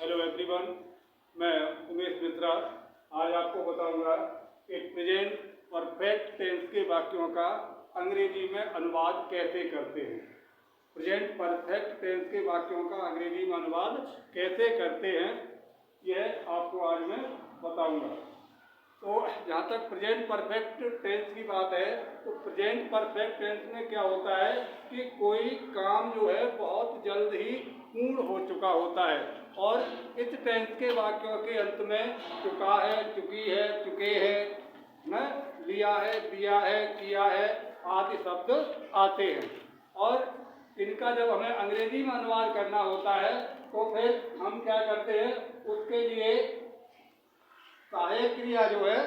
Hello everyone, मैं उमेश मिश्रा आज आपको बताऊंगा कि प्रेजेंट परफेक्ट टेंस के वाक्यों का अंग्रेजी में अनुवाद कैसे करते हैं। प्रेजेंट परफेक्ट टेंस के वाक्यों का अंग्रेजी में अनुवाद कैसे करते हैं यह आपको आज मैं बताऊंगा। तो जहाँ तक प्रेजेंट परफेक्ट टेंस की बात है तो प्रेजेंट परफेक्ट टेंस में क्या होता है कि कोई काम जो है बहुत जल्द ही पूर्ण हो चुका होता है और इस टेंस के वाक्यों के अंत में चुका है, चुकी है, चुके हैं, न लिया है, दिया है, किया है आदि शब्द आते हैं। और इनका जब हमें अंग्रेजी में अनुवाद करना होता है तो फिर हम क्या करते हैं, उसके लिए सहायक क्रिया जो है,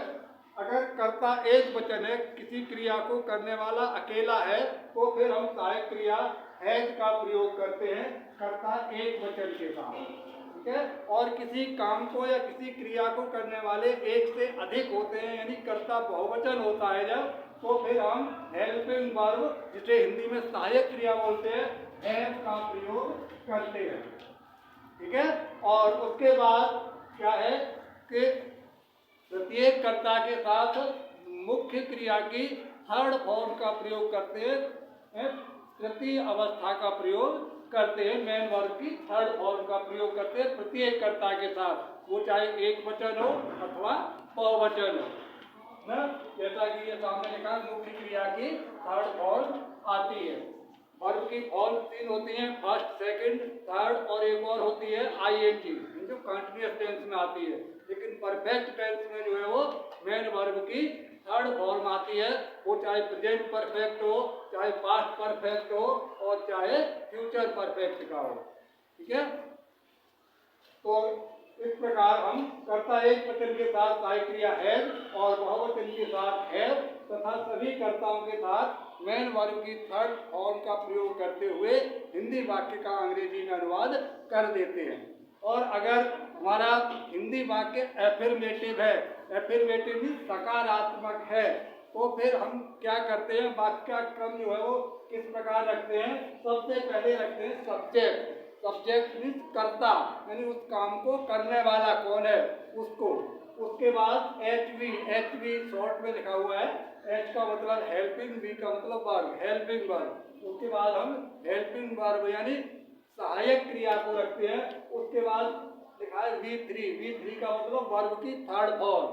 अगर कर्ता एक वचन है, किसी क्रिया को करने वाला अकेला है तो फिर हम सहायक क्रिया हैज का प्रयोग करते हैं कर्ता एक वचन के साथ, ठीक है। और किसी काम को या किसी क्रिया को करने वाले एक से अधिक होते हैं यानी कर्ता बहुवचन होता है जब, तो फिर हम हेल्पिंग वर्ब, जिसे हिंदी में सहायक क्रिया बोलते हैं, हैज का प्रयोग करते हैं, ठीक है। और उसके बाद क्या है कि प्रत्येक कर्ता के साथ मुख्य क्रिया की थर्ड फॉर्म का प्रयोग करते हैं, तृतीय अवस्था का प्रयोग करते हैं, मेन वर्ब की थर्ड फॉर्म का प्रयोग करते हैं प्रत्येक कर्ता के साथ, वो चाहे एक वचन हो अथवा बहुवचन हो ना। जैसा कि ये सामने लिखा, मुख्य क्रिया की थर्ड फॉर्म आती है। वर्ब की फॉर्म तीन होती हैं, फर्स्ट, सेकंड, थर्ड और एक और होती है आईएनजी, जो कंटिन्यूअस टेंस में आती है। लेकिन परफेक्ट टेंस में जो है वो मेन वर्ब की थर्ड फॉर्म आती है, वो चाहे प्रेजेंट परफेक्ट हो, चाहे पास्ट परफेक्ट हो और चाहे फ्यूचर परफेक्ट का हो, ठीक है। तो इस प्रकार हम कर्ता एक वचन के साथ सहायक क्रिया हैज और बहुवचन के साथ हैव तथा सभी कर्ताओं के साथ मेन वर्ब की थर्ड फॉर्म का प्रयोग करते हुए हिंदी वाक्य का अंग्रेजी में अनुवाद कर देते हैं। और अगर हमारा हिंदी वाक्य एफर्मेटिव है, एफर्मेटिव भी सकारात्मक है, तो फिर हम क्या करते हैं, वाक्य क्रम जो है वो किस प्रकार रखते हैं। सबसे पहले रखते हैं सब्जेक्ट। सब्जेक्ट मीन्स कर्ता, यानी उस काम को करने वाला कौन है उसको। उसके बाद एच वी शॉर्ट में लिखा हुआ है, एच का मतलब हेल्पिंग, बी का मतलब वर्ब, हेल्पिंग वर्ब। उसके बाद हम हेल्पिंग वर्ब यानी सहायक क्रिया को रखते हैं। उसके बाद लिखा है V3 का मतलब वर्ब की थर्ड फॉर्म,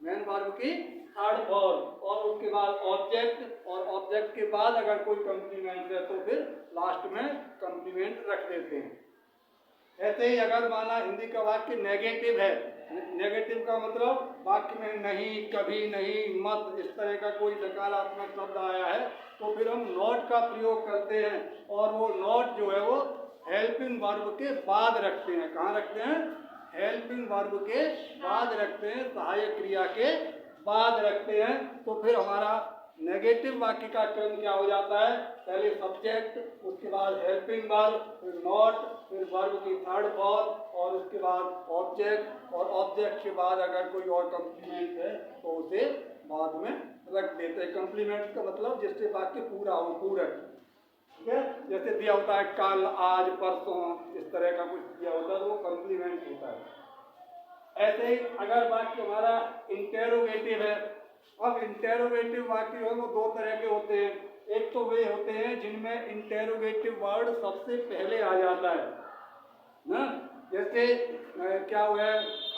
मेन वर्ब की थर्ड फॉर्म। और उसके बाद ऑब्जेक्ट, और ऑब्जेक्ट के बाद अगर कोई कंप्लीमेंट है तो फिर लास्ट में कंप्लीमेंट रख देते हैं। ऐसे ही अगर माना हिंदी का वाक्य नेगेटिव है, नेगेटिव का मतलब वाक्य में नहीं, कभी नहीं, मत, इस तरह का कोई नकारात्मक शब्द आया है तो फिर हम नॉट का प्रयोग करते हैं। और वो नॉट जो है वो हेल्पिंग वर्ब के बाद रखते हैं। कहाँ रखते हैं? हेल्पिंग वर्ब के बाद रखते हैं, सहायक क्रिया के बाद रखते हैं। तो फिर हमारा नेगेटिव वाक्य का क्रम क्या हो जाता है, पहले सब्जेक्ट, उसके बाद हेल्पिंग वर्ब, फिर नॉट, फिर वर्ब की थर्ड फॉर्म और उसके बाद ऑब्जेक्ट, और ऑब्जेक्ट के बाद अगर कोई और कंप्लीमेंट है तो उसे बाद में रख देते हैं। कंप्लीमेंट का मतलब जिससे वाक्य पूरा हो, पूरक, ठीक है। जैसे दिया होता है कल, आज, परसों, इस तरह का कुछ दिया होता है तो वो कंप्लीमेंट होता है। ऐसे ही अगर वाक्य हमारा इंटेरोगेटिव है, अब इंटेरोगेटिव वाक्य जो है वो दो तरह के होते हैं। एक तो वे होते हैं जिनमें इंटेरोगेटिव वर्ड सबसे पहले आ जाता है ना, जैसे क्या हुआ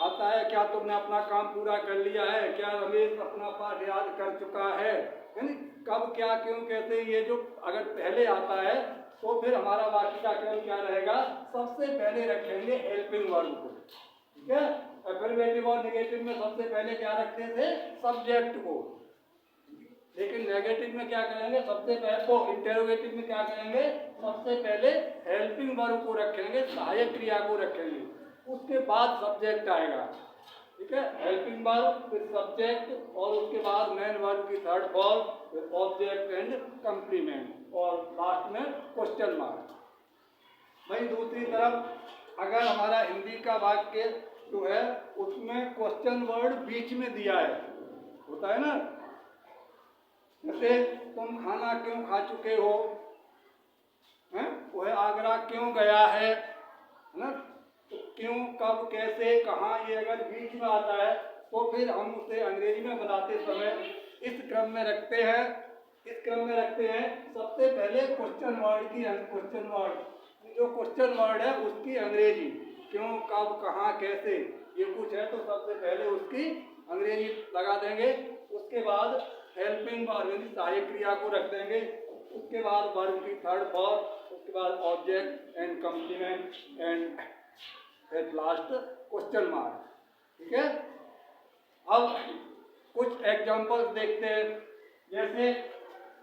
आता है, क्या तुमने अपना काम पूरा कर लिया है, क्या रमेश अपना पाठ याद कर चुका है, यानी कब, क्या, क्यों, कैसे, ये जो अगर पहले आता है तो फिर हमारा वाक्य का क्रम क्या रहेगा, सबसे पहले रखेंगे हेल्पिंग वर्ब को, ठीक है। अफर्मेटिव और नेगेटिव में सबसे पहले क्या रखते थे, सब्जेक्ट को। लेकिन नेगेटिव में क्या करेंगे, सबसे पहले तो इंटेरोगेटिव में क्या करेंगे, सबसे पहले हेल्पिंग वर्ब को रखेंगे, सहायक क्रिया को रखेंगे, उसके बाद सब्जेक्ट आएगा, ठीक है। हेल्पिंग वर्ब, फिर सब्जेक्ट और उसके बाद मेन वर्ब की थर्ड फॉर्म, फिर ऑब्जेक्ट एंड कंप्लीमेंट और लास्ट में क्वेश्चन मार्क। वहीं दूसरी तरफ अगर हमारा हिंदी का वाक्य जो है उसमें क्वेश्चन वर्ड बीच में दिया है, होता है ना, जैसे तुम खाना क्यों खा चुके हो, हैं, वह आगरा क्यों गया है ना, तो क्यों, कब, कैसे, कहाँ, ये अगर बीच में आता है तो फिर हम उसे अंग्रेजी में बनाते समय इस क्रम में रखते हैं। सबसे पहले क्वेश्चन वर्ड जो क्वेश्चन वर्ड है उसकी अंग्रेजी, क्यों, कब, कहाँ, कैसे, ये कुछ है तो सबसे पहले उसकी अंग्रेजी लगा देंगे। उसके बाद हेल्पिंग वर्ब यानी सहायक क्रिया को रख देंगे। उसके बाद वर्ब की थर्ड फॉर्म, उसके बाद object and complement and at last question mark. ठीक है, अब कुछ एग्जांपल्स देखते हैं। जैसे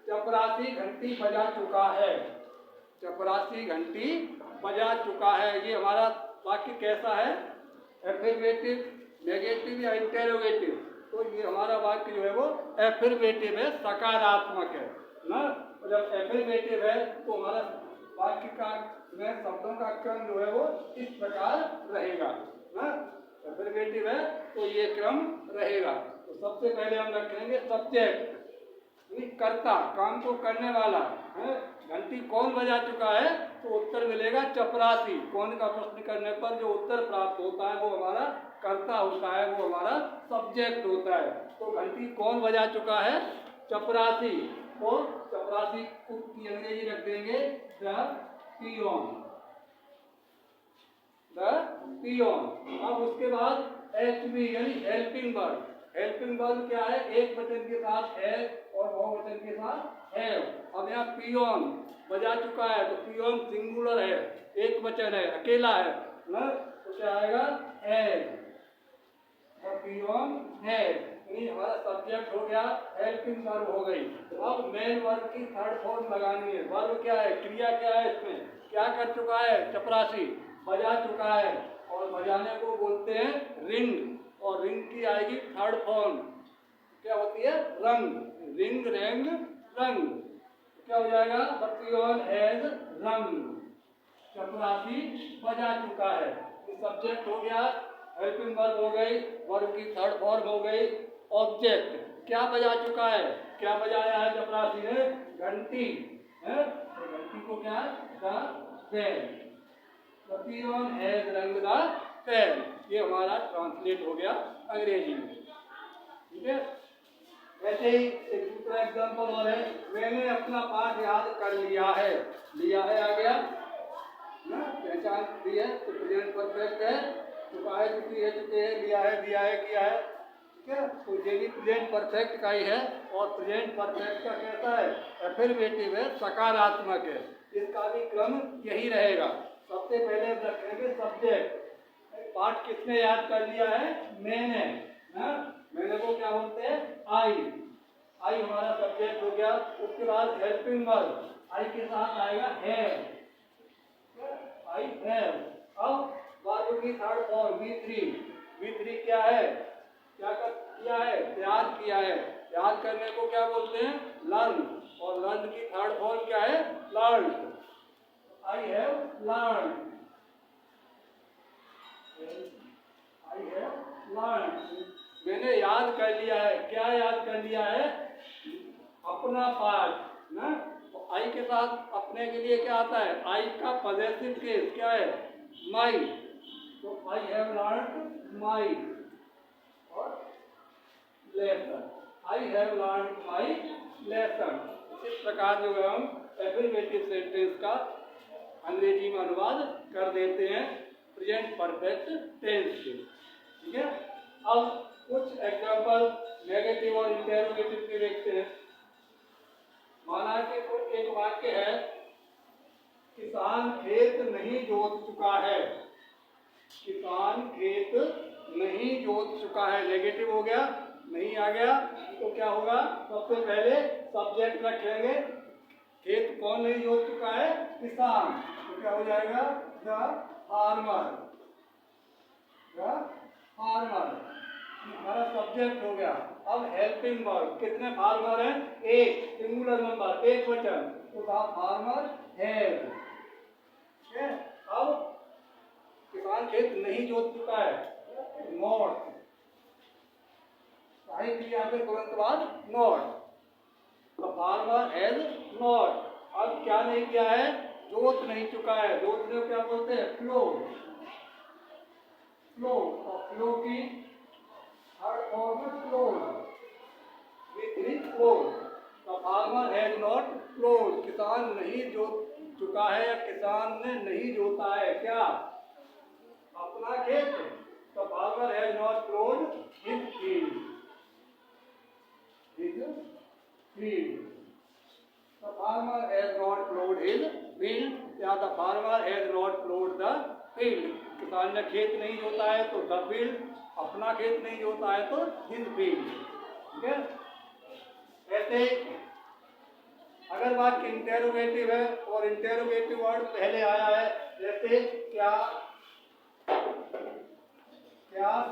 चपरासी घंटी बजा चुका है, चपरासी घंटी बजा चुका है, ये हमारा वाक्य कैसा है, एफर्मेटिव, नेगेटिव या इंटेरोगेटिव। तो ये हमारा वाक्य जो है वो एफर्मेटिव है, सकारात्मक है ना। जब एफर्मेटिव है तो हमारा वाक्य का में शब्दों का क्रम जो है वो इस प्रकार रहेगा ना। एफर्मेटिव है तो ये क्रम रहेगा। तो सबसे पहले हम रखेंगे सब्जेक्ट, कर्ता, काम को करने वाला है। घंटी कौन बजा चुका है तो उत्तर मिलेगा चपरासी। कौन का प्रश्न करने पर जो उत्तर प्राप्त होता है वो हमारा कर्ता होता है, वो हमारा सब्जेक्ट होता है। तो घंटी कौन बजा चुका है, चपरासी। तो चपरासी की अंग्रेजी रख देंगे द पियोन, द पियोन। अब उसके बाद एचबी यानी हेल्पिंग वर्ब। हेल्पिंग वर्ब क्या है, एक वचन के साथ है और बहुवचन के साथ है। अब यहाँ पियोन बजा चुका है तो पियोन सिंगुलर है, एक वचन है, अकेला है ना, तो क्या आएगा, है। पियोन है, यानी हमारा सब्जेक्ट हो गया, हेल्पिंग वर्ब हो गई। अब मेन वर्ब की थर्ड फॉर्म लगानी है। वर्ब क्या है, क्रिया क्या है, इसमें क्या कर चुका है, चपरासी बजा चुका है, और बजाने को बोलते हैं रिंग, और रिंग की आएगी थर्ड फॉर्म, क्या होती है, रंग, रिंग, रेंग, रंग। क्या हो जाएगा, द पियोन हैज रंग, चपरासी बजा चुका है। सब्जेक्ट हो गया, हेल्पिंग वर्ब हो गई, वर्ब की थर्ड फॉर्म हो गई, ऑब्जेक्ट क्या बजा चुका है, क्या बजाया है चपरासी ने, घंटी है, तो घंटी को क्या है, the bell, the peon has rung the bell. ये हमारा ट्रांसलेट हो गया अंग्रेजी में। ठीक है, ऐसे ही एक दूसरा एग्जाम्पल और है, मैंने अपना पाठ याद कर लिया है। लिया है आ गया ना, पहचान दी है तो प्रेजेंट परफेक्ट है, चुका है, चुकी है, चुके हैं, लिया है, दिया है, किया है। ठीक है, तो ये भी प्रेजेंट परफेक्ट का ही है, और प्रेजेंट परफेक्ट का कैसा है, एफर्मेटिव है, सकारात्मक है। इसका भी क्रम यही रहेगा। सबसे पहले रखेंगे सब्जेक्ट, पाठ किसने याद कर लिया है, मैंने ना, मैंने को क्या बोलते हैं, आई, आई हमारा सब्जेक्ट हो गया। उसके बाद हेल्पिंग वर्ब, आई के साथ आएगा हैव, आई हैव। अब वर्ब की थर्ड फॉर्म V3, V3 क्या है, क्या किया है, याद किया है, याद करने को क्या बोलते हैं, लर्न, और लर्न की थर्ड फॉर्म क्या है, learn, I have learn, I have learn, मैंने याद कर लिया है। क्या याद कर लिया है, अपना पाठ ना। तो आई के साथ अपने के लिए क्या आता है, आई का पॉजेसिव केस क्या है, माई, तो आई हैव लर्न्ड माई, और lesson, I have learned my lesson. इस प्रकार जो है हम एफर्मेटिव सेंटेंस का अंग्रेजी में अनुवाद कर देते हैं प्रेजेंट परफेक्ट टेंस से। ठीक है, अब कुछ एग्जांपल नेगेटिव और इंटेरोगेटिव के देखते हैं। माना कि कोई एक वाक्य है, किसान खेत नहीं जोत चुका है, किसान खेत नहीं जोत चुका है, नेगेटिव हो गया, नहीं आ गया तो क्या होगा, सबसे पहले सब्जेक्ट रखेंगे, खेत कौन नहीं जोत चुका है, किसान, तो क्या हो जाएगा, द फार्मर, द फार्मर, हमारा सब्जेक्ट हो गया। अब हेल्पिंग वर्ब, कितने फार्मर हैं, एक, सिंगुलर नंबर, एक वचन, तो द फार्मर हैज। अब किसान खेत नहीं जोत चुका है, नॉट, सहायक क्रिया के तुरंत बाद not, the farmer has not. अब क्या नहीं किया है, जोत नहीं चुका है, जोत को क्या बोलते हैं, प्लो, फ्लो, और फ्लो की थर्ड फॉर्म है flowed, flowed. The farmer has not flowed, किसान नहीं जोत चुका है या किसान ने नहीं जोता है क्या अपना खेत। The farmer has not flowed his field, field. The farmer has not plowed his field, या the farmer has not plowed the field, किसान ने खेत नहीं जोता है तो the field, अपना खेत नहीं जोता है तो his field। ठीक है। ऐसे अगर वाक्य इंटेरोगेटिव है और इंटेरोगेटिव वर्ड पहले आया है, जैसे क्या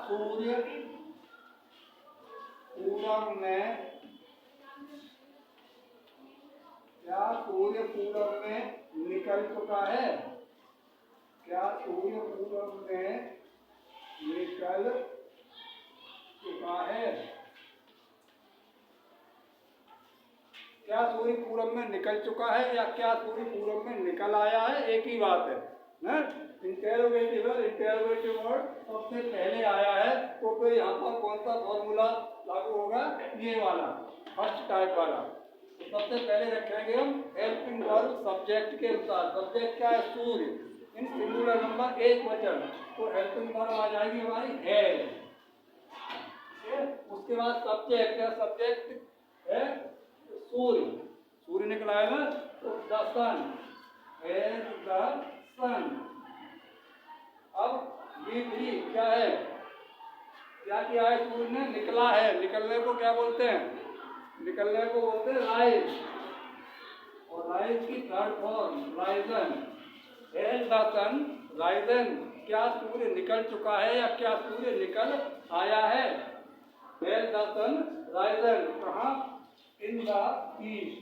सूर्य पूरब में, क्या सूर्य पूरब में निकल चुका है, क्या सूर्य पूरब में निकल चुका है, क्या सूर्य पूरब में निकल चुका है या क्या सूर्य पूरब में निकल आया है, एक ही बात है ना। इंटेरोगेटिव है, इंटेरोगेटिव वर्ड सबसे पहले आया है तो फिर यहाँ पर कौन सा फॉर्मूला लागू होगा, ये वाला फर्स्ट टाइप वाला। तो सबसे पहले रखेंगे हम हेल्पिंग वर्ब सब्जेक्ट के अनुसार। सब्जेक्ट क्या है, सूर्य, इन सिंगुलर नंबर एक वचन, तो हेल्पिंग वर्ब आ जाएगी हमारी है। उसके बाद सब्जेक्ट है, सब्जेक्ट है सूर्य, सूर्य निकला है ना, तो द सन, एज द सन। अब V3 क्या है, क्या किया है सूर्य ने, निकला है, निकलने को क्या बोलते हैं, निकलने को बोलते हैं राइज, और राइज की third form risen. As the sun risen, क्या सूर्य निकल चुका है या क्या सूर्य निकल आया है। एज द सन राइजन, कहाँ, in the east,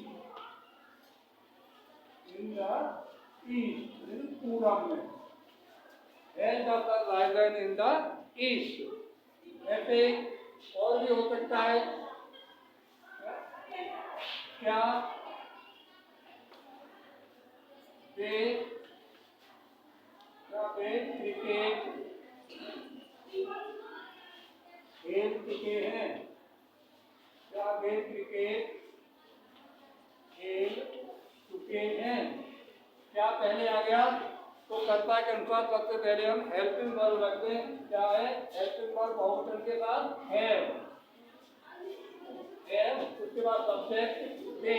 in the east पूरब में। As the sun risen in the east. ऐसे और भी हो सकता है, क्या वे क्रिकेट खेल चुके हैं, क्या वे क्रिकेट खेल चुके हैं, क्या पहले आ गया, तो कर्ता के अनुसार सबसे पहले हम हेल्पिंग वर्ब रखते हैं। क्या है, हेल्पिंग वर्ब बहुवचन के साथ हैव, उसके बाद सब्जेक्ट दे,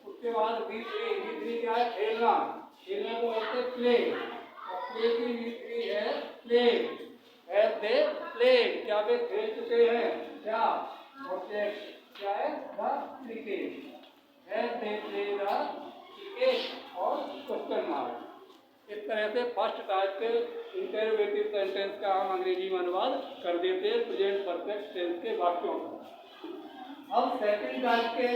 उसके बाद V3 क्या है, खेलना, खेलने को बोलते प्ले, और प्ले की V3 है प्ले। हैव दे प्लेड, क्या वे खेल चुके हैं, क्या ऑब्जेक्ट क्या है, the cricket, have they played the cricket और क्वेश्चन मार्क। इस तरह से फर्स्ट टाइप के इंटेरोगेटिव सेंटेंस का हम अंग्रेजी में अनुवाद कर देते हैं प्रेजेंट परफेक्ट टेंस के वाक्यों का। अब सेकंड टाइप के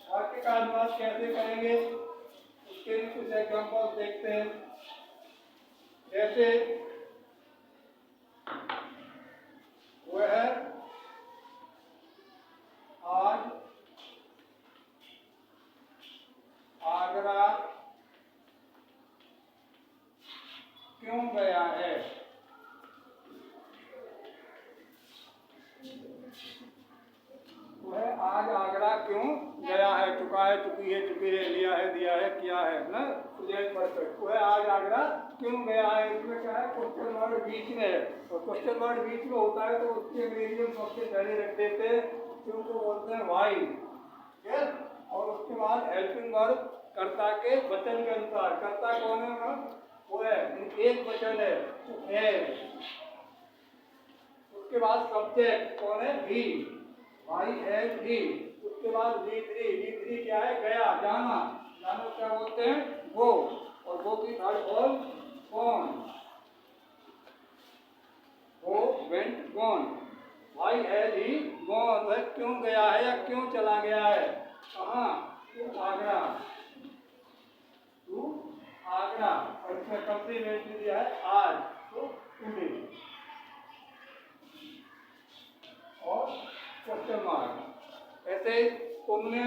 वाक्य का अनुवाद कैसे करेंगे, उसके लिए कुछ एग्जांपल देखते हैं। जैसे वह आज आगरा क्यों गया है, वह आज आगरा क्यों गया है, चुका है, चुकी है, चुकी है, लिया है, दिया है, किया है ना, प्रेजेंट परफेक्ट। वह आज आगरा क्यों गया है, इसमें क्या है, क्वेश्चन वर्ड बीच में है, और क्वेश्चन वर्ड बीच में होता है तो उसकी अंग्रेजी में सबसे पहले रख देते हैं, क्यों को बोलते हैं वाई। और उसके बाद हेल्पिंग वर्ब कर्ता के वचन के अनुसार, कर्ता कौन है, वो है एक वचन है तो है। उसके बाद सब्जेक्ट कौन है, भी, भाई है भी। उसके बाद V3 क्या है, गया, जाना, जाना क्या बोलते हैं, गो, और गो की third form gone, go went gone. भाई है ही गॉन, वह क्यों गया है या क्यों चला गया है, कहाँ, टू आगरा, टू आगरा, और इसमें कंप्लीमेंट दिया है आज, तो टुडे, और क्वेश्चन मार्क। ऐसे तुमने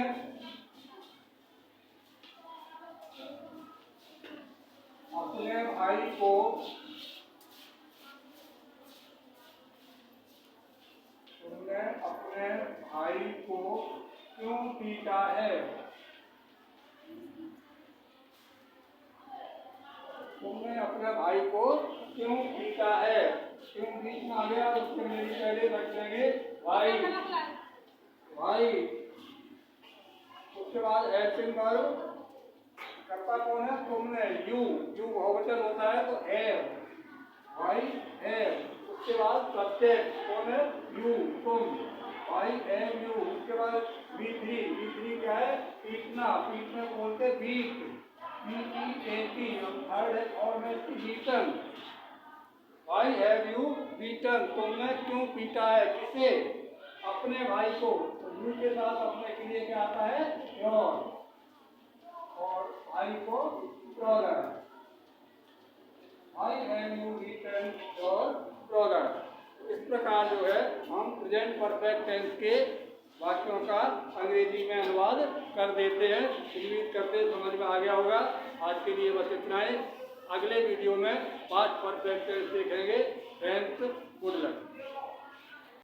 अपने भाई को तुमने अपने भाई को क्यों पीटा है। क्यों बीच में आ गया, उसके लिए पहले रख देंगे भाई, भाई। उसके बाद एक्शन वर्ब, कर्ता कौन है, तुमने, यू, यू बहुवचन होता है तो हैव, भाई हैव। उसके बाद सब्जेक्ट कौन है, यू, तुम, भाई हैव यू। उसके बाद V3, V3 क्या है, पीटना, पीटने को बोलते बीट, BEAT। थर्ड है और में बीटन, भाई हैव यू बीटन, तुमने क्यों पीटा है, किसे, अपने भाई को। तो यू के साथ अपने के लिए क्या आता है, योर, और भाई को ब्रदर, भाई have you beaten your brother. इस प्रकार जो है हम प्रेजेंट परफेक्ट टेंस के वाक्यों का अंग्रेजी में अनुवाद कर देते हैं। उम्मीद करते हैं समझ में आ गया होगा। आज के लिए बस इतना ही। अगले वीडियो में 5 परफेक्ट टेंस देखेंगे। Thanks, good luck.